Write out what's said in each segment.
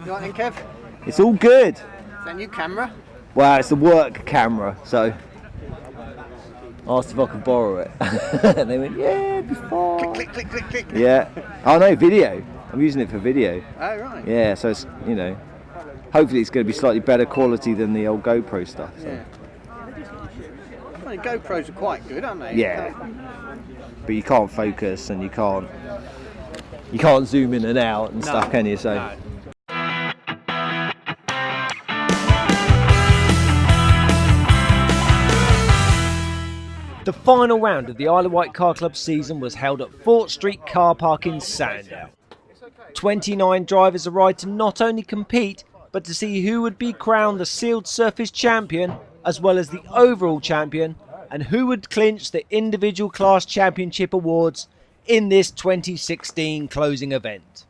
You right then, Kev? It's all good. Is that a new camera? Well, it's the work camera, so I asked if I could borrow it. And they went, yeah, before. Click, click, click, click. Yeah. Oh no, video. I'm using it for video. Oh, right. Yeah, so it's, hopefully it's going to be slightly better quality than the old GoPro stuff. So. Yeah. Well, the GoPros are quite good, aren't they? Yeah. But you can't focus and you can't zoom in and out and stuff, can you? So. No. The final round of the Isle of Wight Car Club season was held at Fort Street Car Park in Sandown. 29 drivers arrived to not only compete, but to see who would be crowned the sealed surface champion, as well as the overall champion, and who would clinch the individual class championship awards in this 2016 closing event.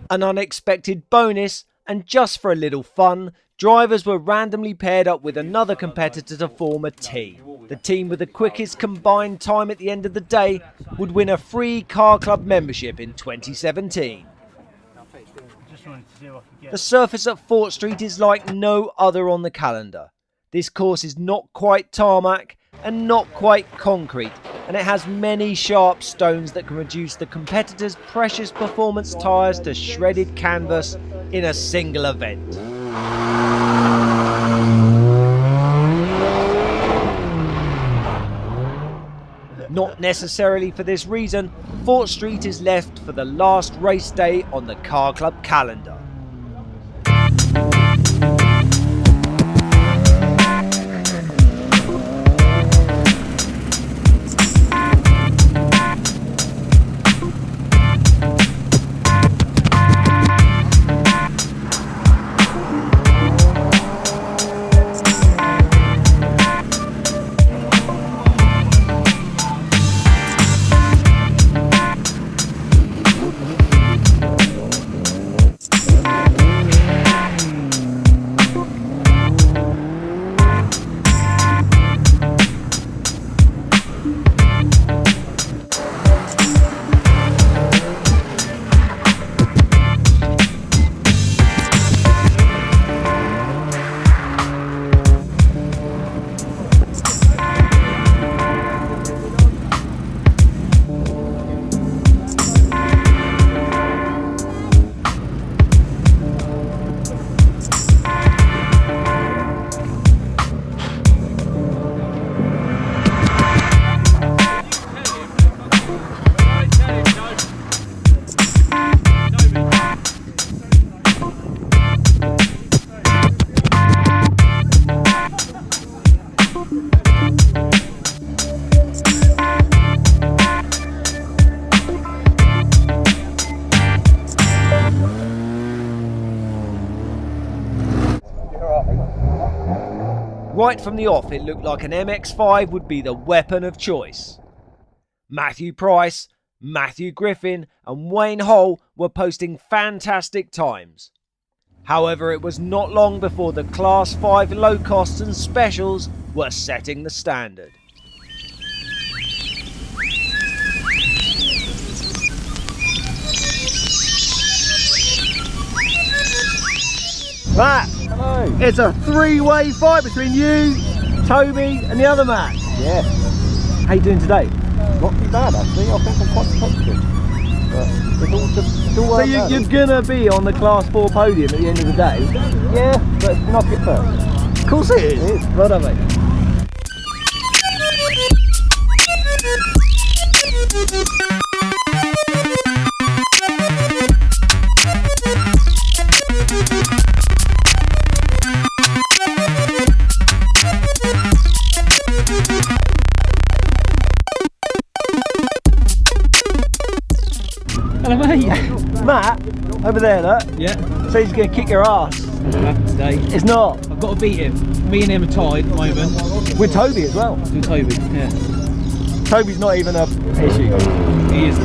An unexpected bonus, and just for a little fun, drivers were randomly paired up with another competitor to form a team. The team with the quickest combined time at the end of the day would win a free car club membership in 2017. The surface at Fort Street is like no other on the calendar. This course is not quite tarmac and not quite concrete, and it has many sharp stones that can reduce the competitors' precious performance tyres to shredded canvas in a single event. Not necessarily for this reason, Fort Street is left for the last race day on the car club calendar. right from the off, it looked like an MX-5 would be the weapon of choice. Matthew Price, Matthew Griffin and Wayne Hull were posting fantastic times. However, it was not long before the Class 5 low costs and specials were setting the standard. Matt, hello. It's a three-way fight between you, Toby and the other Matt. Yeah. How you doing today? Not too bad actually. I think I'm quite competitive. So you're gonna be on the Class 4 podium at the end of the day? Yeah, but knock it first. Of course it is. It is. Well done, mate. Hello mate. Matt, over there, look. Yeah. So he's gonna kick your ass. Not gonna happen today. It's not. I've got to beat him. Me and him are tied at the moment. With Toby as well. And Toby, yeah. Toby's not even a issue. He is the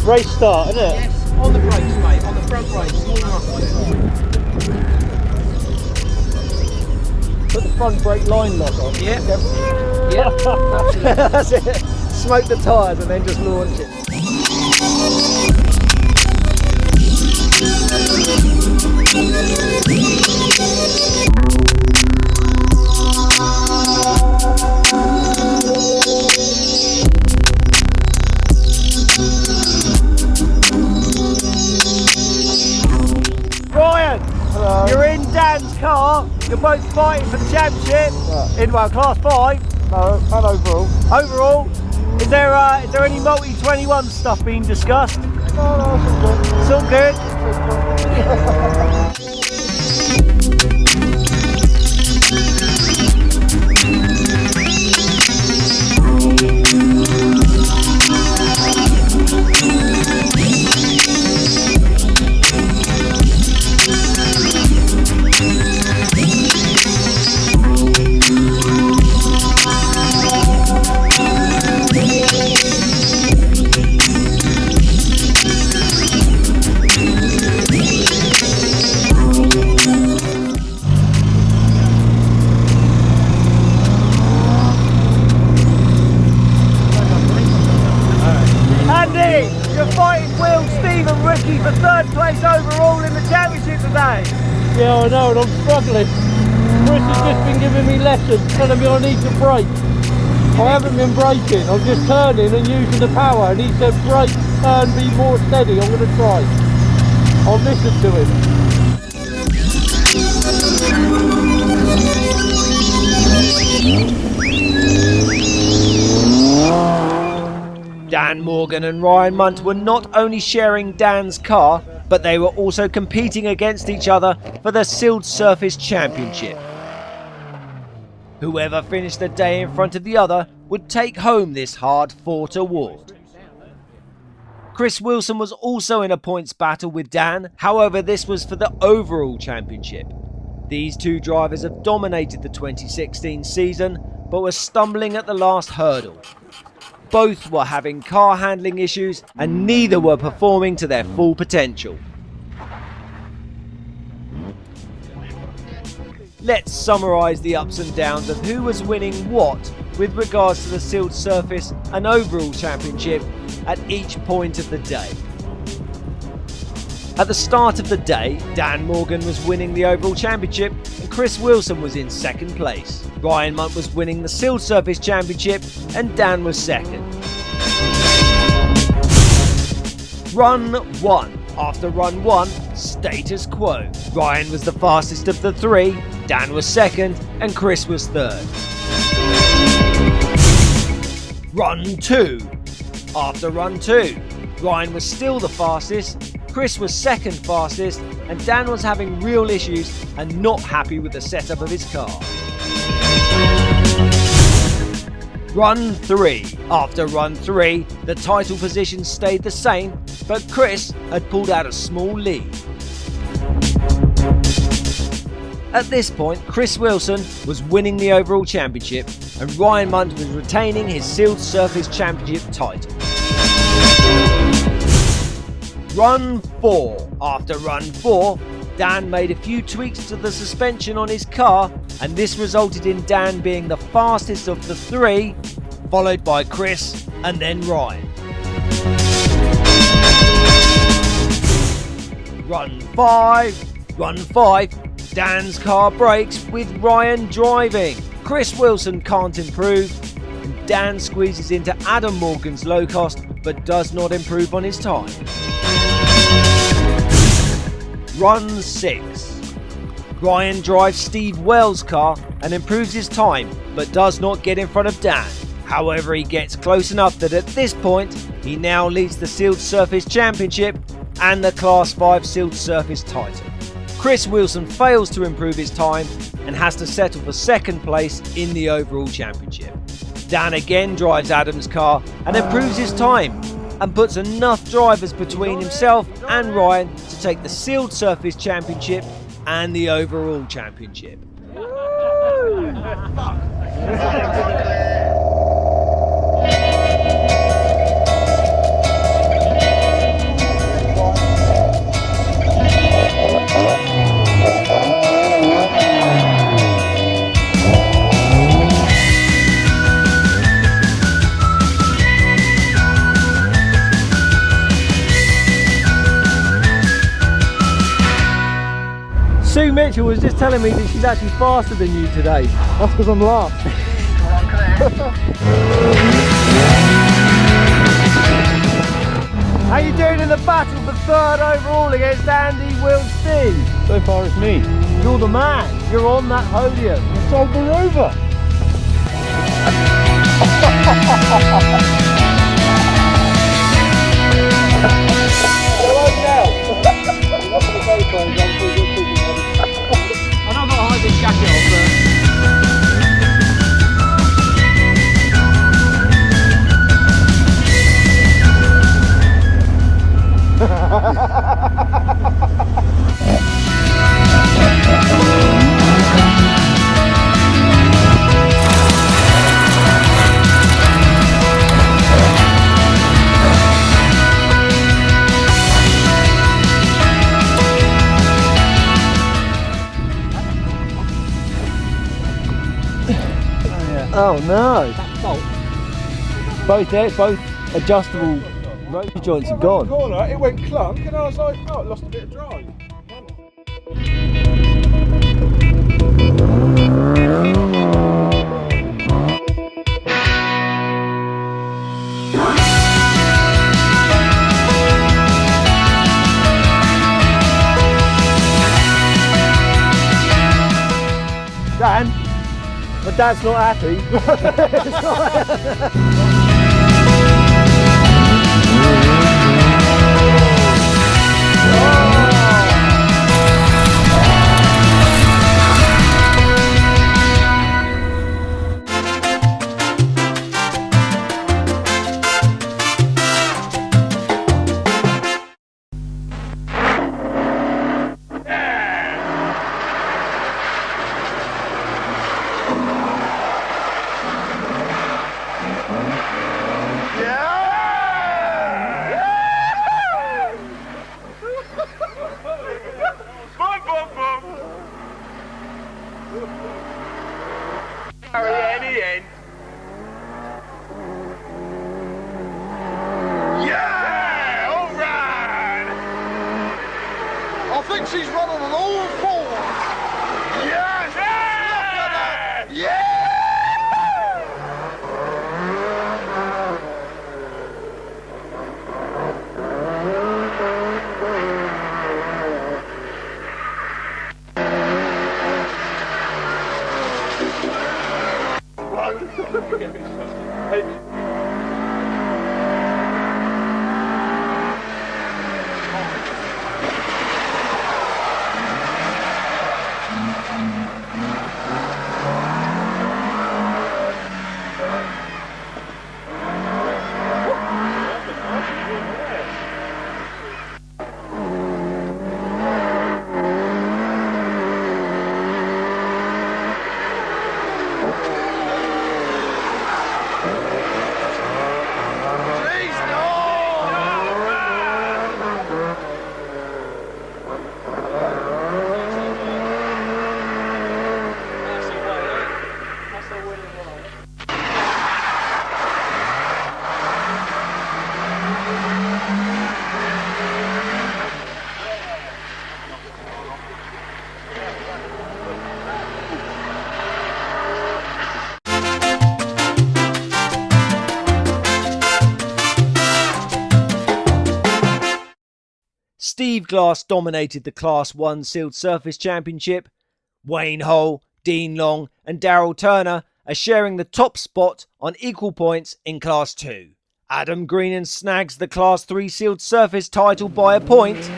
Race start, isn't it? Yes, on the brakes, mate. On the front brakes. Put the front brake line lock on. Yeah. Yeah. That's it. Smoke the tyres and then just launch it. Ryan, hello. You're in Dan's car. You're both fighting for the championship in Class 5. No, and overall. Overall, is there any multi-21 stuff being discussed? No, it's all good. It's all good. You're fighting Will, Steve and Ricky for third place overall in the championship today. Yeah, I know, and I'm struggling. Chris has just been giving me lessons, telling me I need to brake. I haven't been braking, I'm just turning and using the power, and he said brake, turn, be more steady. I'm going to try. I'll listen to him. Dan Morgan and Ryan Munt were not only sharing Dan's car, but they were also competing against each other for the Sealed Surface Championship. Whoever finished the day in front of the other would take home this hard-fought award. Chris Wilson was also in a points battle with Dan, however this was for the overall championship. These two drivers have dominated the 2016 season, but were stumbling at the last hurdle. Both were having car handling issues and neither were performing to their full potential. Let's summarise the ups and downs of who was winning what with regards to the Sealed Surface and overall championship at each point of the day. At the start of the day, Dan Morgan was winning the overall championship and Chris Wilson was in second place. Ryan Munt was winning the Sealed Surface Championship and Dan was second. Run 1. After run 1, status quo. Ryan was the fastest of the three, Dan was second and Chris was third. Run 2. After run 2, Ryan was still the fastest, Chris was second fastest, and Dan was having real issues and not happy with the setup of his car. Run 3. After run 3, the title position stayed the same, but Chris had pulled out a small lead. At this point, Chris Wilson was winning the overall championship and Ryan Munt was retaining his sealed surface championship title. Run 4. After run 4, Dan made a few tweaks to the suspension on his car and this resulted in Dan being the fastest of the 3, followed by Chris and then Ryan. Run 5. Run 5. Dan's car breaks with Ryan driving. Chris Wilson can't improve and Dan squeezes into Adam Morgan's low cost but does not improve on his time. Run 6. Ryan drives Steve Wells' car and improves his time but does not get in front of Dan. However, he gets close enough that at this point he now leads the Sealed Surface Championship and the Class 5 Sealed Surface title. Chris Wilson fails to improve his time and has to settle for second place in the overall championship. Dan again drives Adam's car and improves his time and puts enough drivers between himself and Ryan to take the Sealed Surface Championship and the overall championship. Sue Mitchell was just telling me that she's actually faster than you today. That's because I'm last. How you doing in the battle for third overall against Andy Wilson? So far it's me. You're the man. You're on that podium. It's over over. I know I've got to hide this jacket off, but... Oh no! That bolt. Both adjustable rotor joints are gone. Corner, it went clunk, and I was like, oh, it lost a bit of drive. Dan, my dad's not happy. Yeah! Alright! I think she's running on all fours. Yes! Yeah! Yeah! Steve Glass dominated the Class 1 Sealed Surface Championship. Wayne Hull, Dean Long and Daryl Turner are sharing the top spot on equal points in Class 2. Adam Greenan snags the Class 3 Sealed Surface title by a point.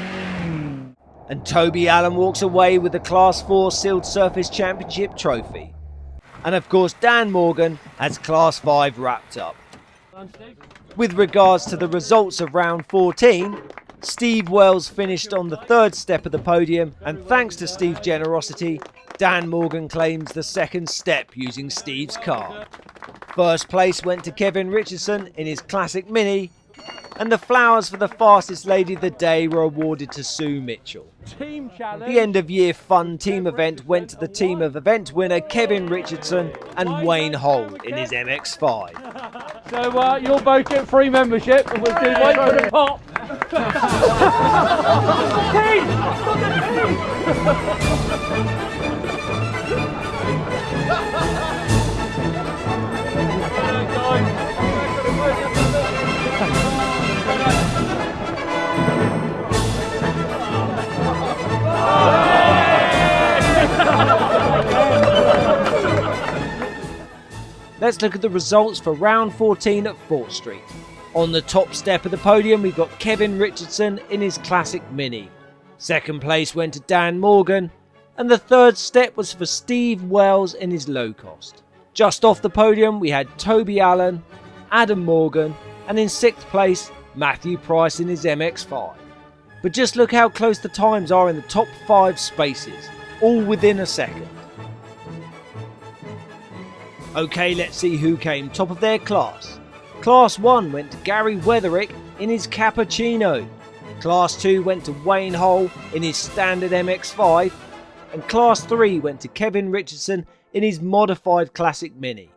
And Toby Allen walks away with the Class 4 Sealed Surface Championship trophy. And of course Dan Morgan has Class 5 wrapped up. With regards to the results of round 14, Steve Wells finished on the third step of the podium, and thanks to Steve's generosity, Dan Morgan claims the second step using Steve's car. First place went to Kevin Richardson in his classic Mini, and the flowers for the fastest lady of the day were awarded to Sue Mitchell. Team challenge. The end of year fun team event went to the team of event winner Kevin Richardson and Wayne Hull in his MX-5. So you'll both get free membership and we'll do Wait for the pop. Let's look at the results for round 14 at 4th Street. On the top step of the podium, we've got Kevin Richardson in his classic Mini. Second place went to Dan Morgan, and the third step was for Steve Wells in his low cost. Just off the podium, we had Toby Allen, Adam Morgan, and in 6th place, Matthew Price in his MX-5. But just look how close the times are in the top 5 spaces, all within a second. Okay, let's see who came top of their class. Class 1 went to Gary Weatherick in his Cappuccino. Class 2 went to Wayne Hull in his standard MX-5. And Class 3 went to Kevin Richardson in his modified Classic Mini.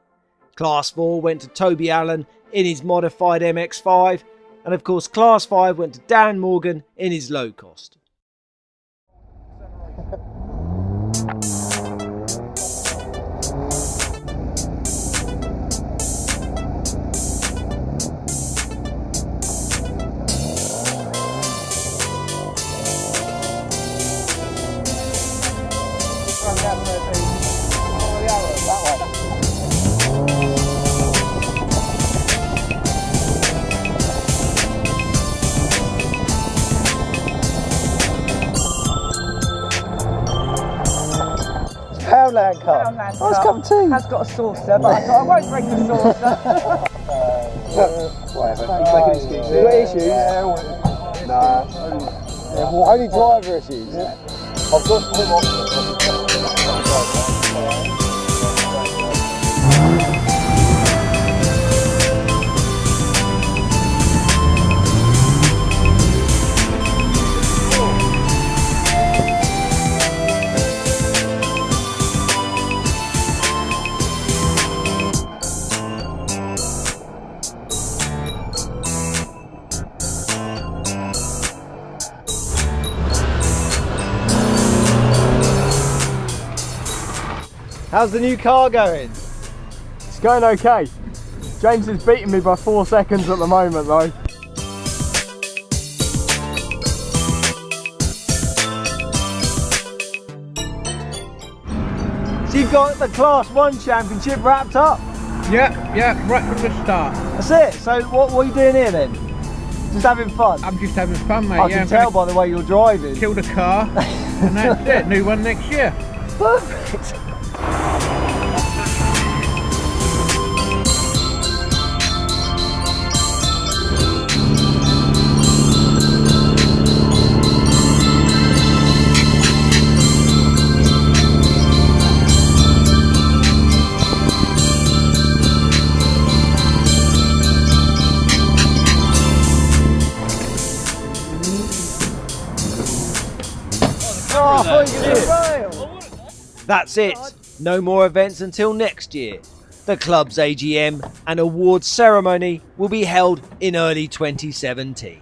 Class 4 went to Toby Allen in his modified MX-5. And of course Class 5 went to Dan Morgan in his low cost. Poundland car. Poundland Oh, it's car. come too. Has got a saucer, but I thought I won't bring the saucer. Whatever. You got issues? Nah. Yeah, well, only driver issues. I've got two options. How's the new car going? It's going okay. James is beating me by 4 seconds at the moment though. So you've got the Class 1 Championship wrapped up. Yeah, right from the start. That's it. So what are you doing here then? Just having fun? I'm just having fun, mate. I yeah, can I'm tell gonna by the way you're driving. kill the car, and that's it. New one next year. Perfect. That's it. No more events until next year. The club's AGM and awards ceremony will be held in early 2017.